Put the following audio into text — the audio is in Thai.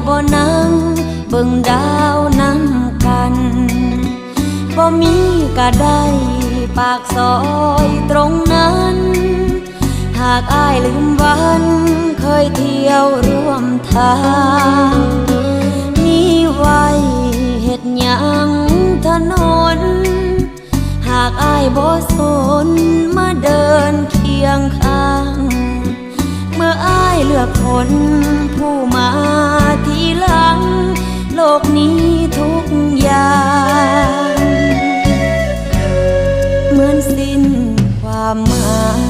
บ่นั่งเบิ่งดาวนำกันบ่มีก็ได้ปากซอยตรงนั้นหากอ้ายลืมวันเคยเที่ยวร่วมทางมีไว้เฮ็ดหยังถนนหากอ้ายบ่สนมาเดินเคียงข้างเมื่ออ้ายเลือกคนผู้มาทีหลังโลกนี้ทุกอย่างเหมือนสิ้นความหมาย